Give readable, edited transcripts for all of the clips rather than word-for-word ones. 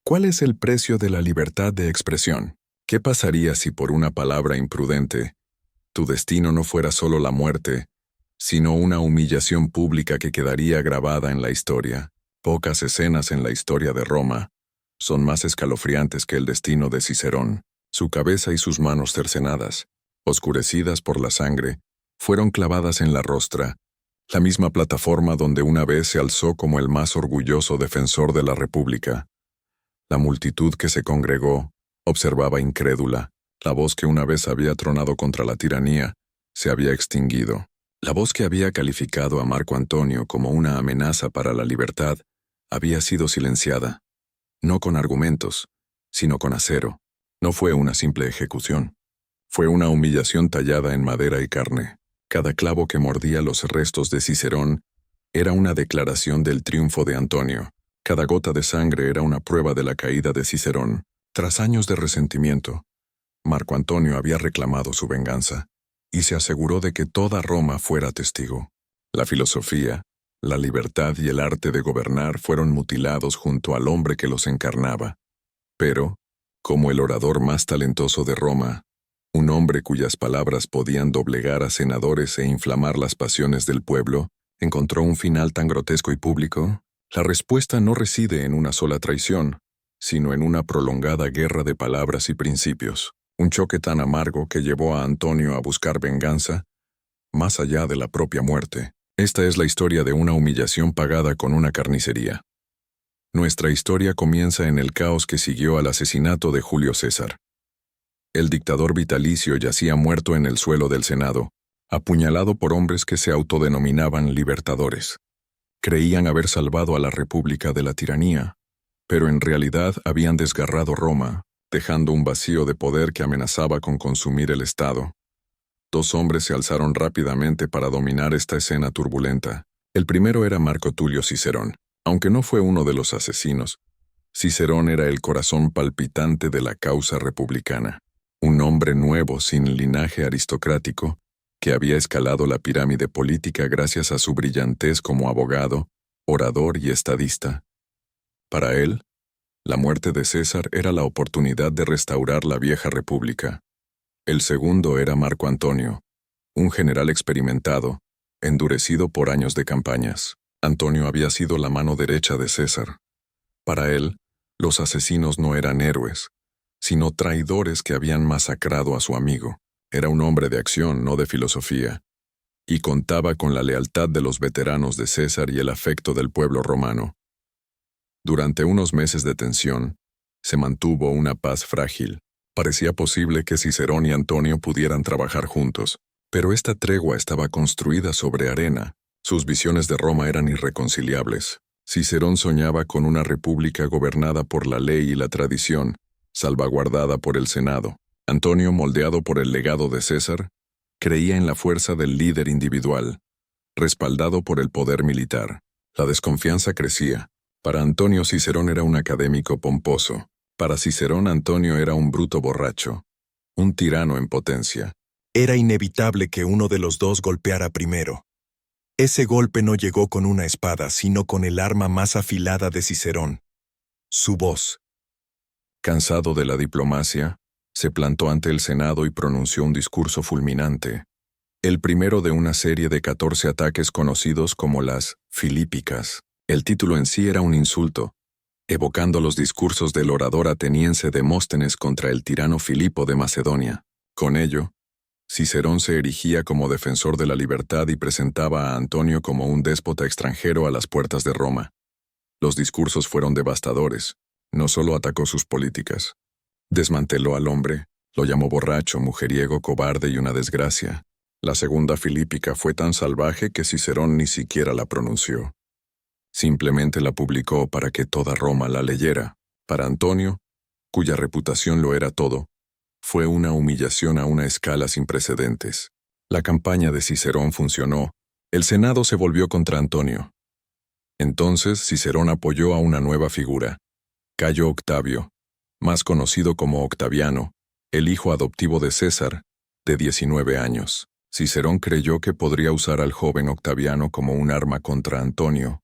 ¿Cuál es el precio de la libertad de expresión? ¿Qué pasaría si por una palabra imprudente, tu destino no fuera solo la muerte, sino una humillación pública que quedaría grabada en la historia? Pocas escenas en la historia de Roma son más escalofriantes que el destino de Cicerón. Su cabeza y sus manos cercenadas, oscurecidas por la sangre, fueron clavadas en la rostra, la misma plataforma donde una vez se alzó como el más orgulloso defensor de la República. La multitud que se congregó observaba incrédula. La voz que una vez había tronado contra la tiranía se había extinguido. La voz que había calificado a Marco Antonio como una amenaza para la libertad había sido silenciada, no con argumentos, sino con acero. No fue una simple ejecución. Fue una humillación tallada en madera y carne. Cada clavo que mordía los restos de Cicerón era una declaración del triunfo de Antonio. Cada gota de sangre era una prueba de la caída de Cicerón. Tras años de resentimiento, Marco Antonio había reclamado su venganza y se aseguró de que toda Roma fuera testigo. La filosofía, la libertad y el arte de gobernar fueron mutilados junto al hombre que los encarnaba. Pero, como el orador más talentoso de Roma, un hombre cuyas palabras podían doblegar a senadores e inflamar las pasiones del pueblo, encontró un final tan grotesco y público. La respuesta no reside en una sola traición, sino en una prolongada guerra de palabras y principios. Un choque tan amargo que llevó a Antonio a buscar venganza, más allá de la propia muerte. Esta es la historia de una humillación pagada con una carnicería. Nuestra historia comienza en el caos que siguió al asesinato de Julio César. El dictador vitalicio yacía muerto en el suelo del Senado, apuñalado por hombres que se autodenominaban libertadores. Creían haber salvado a la República de la tiranía, pero en realidad habían desgarrado Roma, dejando un vacío de poder que amenazaba con consumir el Estado. Dos hombres se alzaron rápidamente para dominar esta escena turbulenta. El primero era Marco Tulio Cicerón. Aunque no fue uno de los asesinos, Cicerón era el corazón palpitante de la causa republicana. Un hombre nuevo sin linaje aristocrático, que había escalado la pirámide política gracias a su brillantez como abogado, orador y estadista. Para él, la muerte de César era la oportunidad de restaurar la vieja república. El segundo era Marco Antonio, un general experimentado, endurecido por años de campañas. Antonio había sido la mano derecha de César. Para él, los asesinos no eran héroes, sino traidores que habían masacrado a su amigo. Era un hombre de acción, no de filosofía, y contaba con la lealtad de los veteranos de César y el afecto del pueblo romano. Durante unos meses de tensión, se mantuvo una paz frágil. Parecía posible que Cicerón y Antonio pudieran trabajar juntos, pero esta tregua estaba construida sobre arena. Sus visiones de Roma eran irreconciliables. Cicerón soñaba con una república gobernada por la ley y la tradición, salvaguardada por el Senado. Antonio, moldeado por el legado de César, creía en la fuerza del líder individual, respaldado por el poder militar. La desconfianza crecía. Para Antonio, Cicerón era un académico pomposo. Para Cicerón, Antonio era un bruto borracho, un tirano en potencia. Era inevitable que uno de los dos golpeara primero. Ese golpe no llegó con una espada, sino con el arma más afilada de Cicerón: su voz. Cansado de la diplomacia, se plantó ante el Senado y pronunció un discurso fulminante, el primero de una serie de 14 ataques conocidos como las Filípicas. El título en sí era un insulto, evocando los discursos del orador ateniense Demóstenes contra el tirano Filipo de Macedonia. Con ello, Cicerón se erigía como defensor de la libertad y presentaba a Antonio como un déspota extranjero a las puertas de Roma. Los discursos fueron devastadores. No solo atacó sus políticas. Desmanteló al hombre, lo llamó borracho, mujeriego, cobarde y una desgracia. La segunda Filípica fue tan salvaje que Cicerón ni siquiera la pronunció. Simplemente la publicó para que toda Roma la leyera. Para Antonio, cuya reputación lo era todo, fue una humillación a una escala sin precedentes. La campaña de Cicerón funcionó. El Senado se volvió contra Antonio. Entonces Cicerón apoyó a una nueva figura, Cayo Octavio, más conocido como Octaviano, el hijo adoptivo de César, de 19 años. Cicerón creyó que podría usar al joven Octaviano como un arma contra Antonio,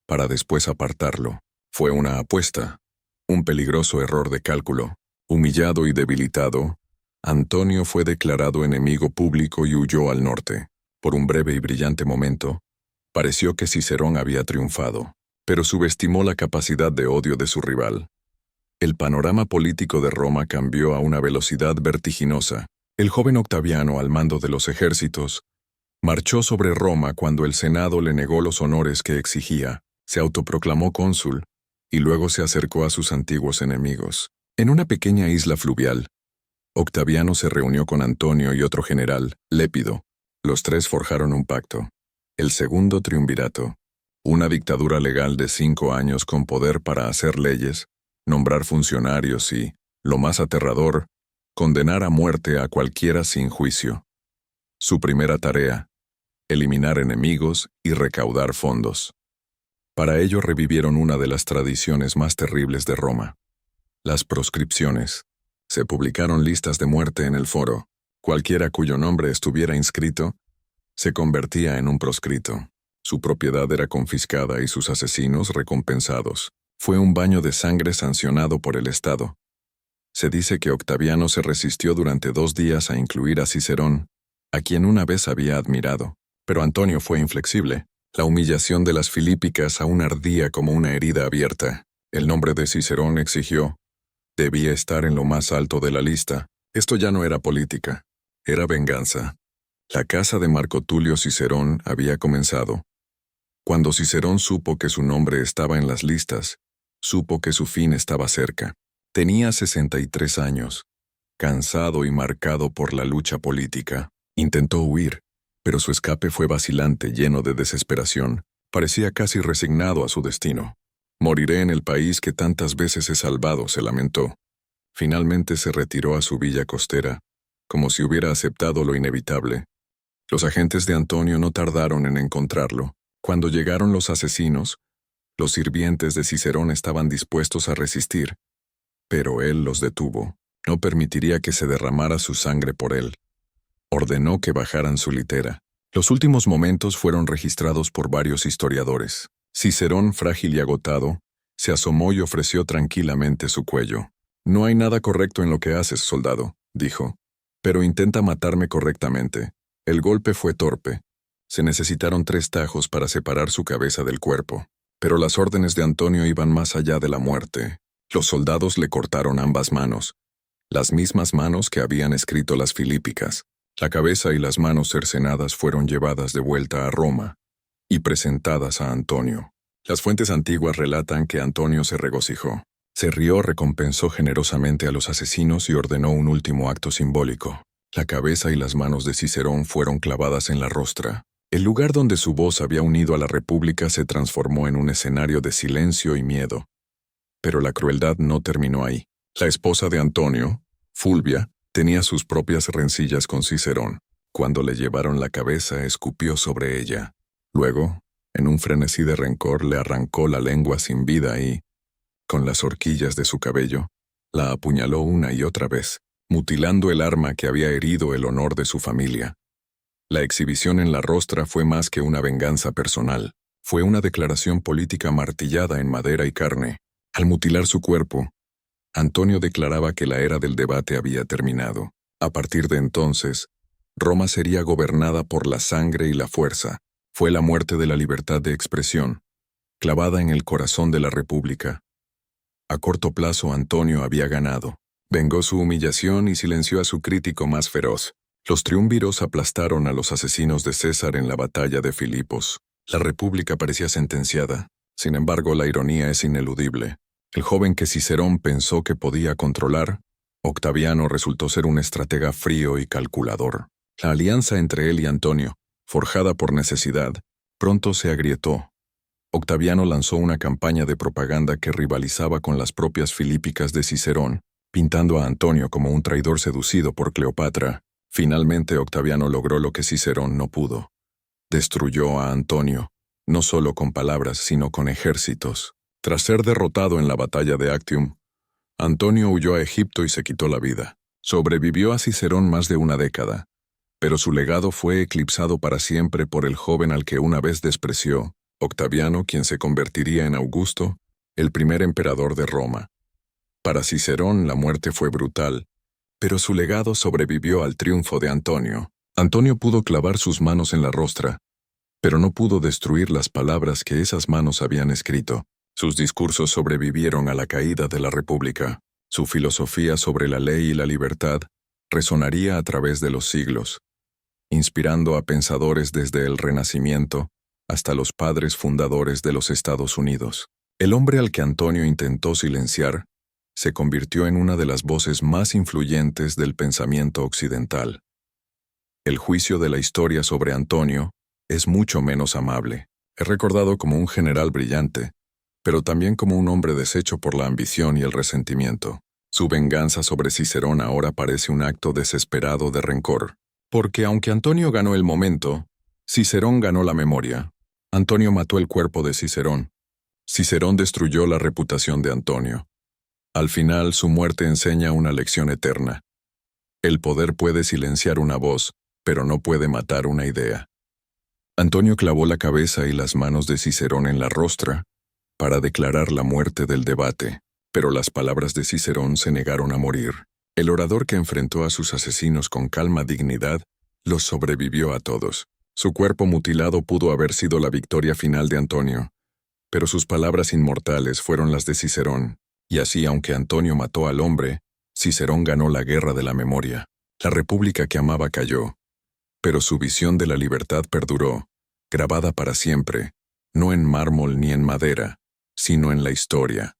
para después apartarlo. Fue una apuesta, Un peligroso error de cálculo. Humillado y debilitado, Antonio fue declarado enemigo público y huyó al norte. Por un breve y brillante momento, pareció que Cicerón había triunfado, pero subestimó la capacidad de odio de su rival. El panorama político de Roma cambió a una velocidad vertiginosa. El joven Octaviano, al mando de los ejércitos, marchó sobre Roma cuando el Senado le negó los honores que exigía, se autoproclamó cónsul, y luego se acercó a sus antiguos enemigos. En una pequeña isla fluvial, Octaviano se reunió con Antonio y otro general, Lépido. Los tres forjaron un pacto. El segundo triunvirato. Una dictadura legal de 5 años con poder para hacer leyes, nombrar funcionarios y, lo más aterrador, condenar a muerte a cualquiera sin juicio. Su primera tarea, eliminar enemigos y recaudar fondos. Para ello revivieron una de las tradiciones más terribles de Roma: las proscripciones. Se publicaron listas de muerte en el foro. Cualquiera cuyo nombre estuviera inscrito se convertía en un proscrito. Su propiedad era confiscada y sus asesinos recompensados. Fue un baño de sangre sancionado por el Estado. Se dice que Octaviano se resistió durante 2 días a incluir a Cicerón, a quien una vez había admirado. Pero Antonio fue inflexible. La humillación de las Filípicas aún ardía como una herida abierta. El nombre de Cicerón, exigió, debía estar en lo más alto de la lista. Esto ya no era política, era venganza. La casa de Marco Tulio Cicerón había comenzado. Cuando Cicerón supo que su nombre estaba en las listas, supo que su fin estaba cerca. Tenía 63 años, cansado y marcado por la lucha política. Intentó huir, pero su escape fue vacilante, lleno de desesperación. Parecía casi resignado a su destino. Moriré en el país que tantas veces he salvado, se lamentó. Finalmente se retiró a su villa costera, como si hubiera aceptado lo inevitable. Los agentes de Antonio no tardaron en encontrarlo. Cuando llegaron los asesinos, los sirvientes de Cicerón estaban dispuestos a resistir, pero él los detuvo. No permitiría que se derramara su sangre por él. Ordenó que bajaran su litera. Los últimos momentos fueron registrados por varios historiadores. Cicerón, frágil y agotado, se asomó y ofreció tranquilamente su cuello. «No hay nada correcto en lo que haces, soldado», dijo, «pero intenta matarme correctamente». El golpe fue torpe. Se necesitaron 3 tajos para separar su cabeza del cuerpo. Pero las órdenes de Antonio iban más allá de la muerte. Los soldados le cortaron ambas manos, las mismas manos que habían escrito las Filípicas. La cabeza y las manos cercenadas fueron llevadas de vuelta a Roma y presentadas a Antonio. Las fuentes antiguas relatan que Antonio se regocijó. Se rió, recompensó generosamente a los asesinos y ordenó un último acto simbólico. La cabeza y las manos de Cicerón fueron clavadas en la rostra. El lugar donde su voz había unido a la República se transformó en un escenario de silencio y miedo. Pero la crueldad no terminó ahí. La esposa de Antonio, Fulvia, tenía sus propias rencillas con Cicerón. Cuando le llevaron la cabeza, escupió sobre ella. Luego, en un frenesí de rencor, le arrancó la lengua sin vida y, con las horquillas de su cabello, la apuñaló una y otra vez, mutilando el arma que había herido el honor de su familia. La exhibición en la rostra fue más que una venganza personal. Fue una declaración política martillada en madera y carne. Al mutilar su cuerpo, Antonio declaraba que la era del debate había terminado. A partir de entonces, Roma sería gobernada por la sangre y la fuerza. Fue la muerte de la libertad de expresión, clavada en el corazón de la República. A corto plazo Antonio había ganado. Vengó su humillación y silenció a su crítico más feroz. Los triunviros aplastaron a los asesinos de César en la batalla de Filipos. La República parecía sentenciada. Sin embargo, la ironía es ineludible. El joven que Cicerón pensó que podía controlar, Octaviano, resultó ser un estratega frío y calculador. La alianza entre él y Antonio, forjada por necesidad, pronto se agrietó. Octaviano lanzó una campaña de propaganda que rivalizaba con las propias Filípicas de Cicerón, pintando a Antonio como un traidor seducido por Cleopatra. Finalmente Octaviano logró lo que Cicerón no pudo. Destruyó a Antonio, no solo con palabras, sino con ejércitos. Tras ser derrotado en la batalla de Actium, Antonio huyó a Egipto y se quitó la vida. Sobrevivió a Cicerón más de una década, pero su legado fue eclipsado para siempre por el joven al que una vez despreció, Octaviano, quien se convertiría en Augusto, el primer emperador de Roma. Para Cicerón la muerte fue brutal, pero su legado sobrevivió al triunfo de Antonio. Antonio pudo clavar sus manos en la rostra, pero no pudo destruir las palabras que esas manos habían escrito. Sus discursos sobrevivieron a la caída de la República. Su filosofía sobre la ley y la libertad resonaría a través de los siglos, inspirando a pensadores desde el Renacimiento hasta los padres fundadores de los Estados Unidos. El hombre al que Antonio intentó silenciar se convirtió en una de las voces más influyentes del pensamiento occidental. El juicio de la historia sobre Antonio es mucho menos amable. Es recordado como un general brillante, pero también como un hombre deshecho por la ambición y el resentimiento. Su venganza sobre Cicerón ahora parece un acto desesperado de rencor, porque aunque Antonio ganó el momento, Cicerón ganó la memoria. Antonio mató el cuerpo de Cicerón. Cicerón destruyó la reputación de Antonio. Al final, su muerte enseña una lección eterna. El poder puede silenciar una voz, pero no puede matar una idea. Antonio clavó la cabeza y las manos de Cicerón en la rostra para declarar la muerte del debate, pero las palabras de Cicerón se negaron a morir. El orador que enfrentó a sus asesinos con calma y dignidad los sobrevivió a todos. Su cuerpo mutilado pudo haber sido la victoria final de Antonio, pero sus palabras inmortales fueron las de Cicerón, y así, aunque Antonio mató al hombre, Cicerón ganó la guerra de la memoria. La república que amaba cayó, pero su visión de la libertad perduró, grabada para siempre, no en mármol ni en madera, sino en la historia.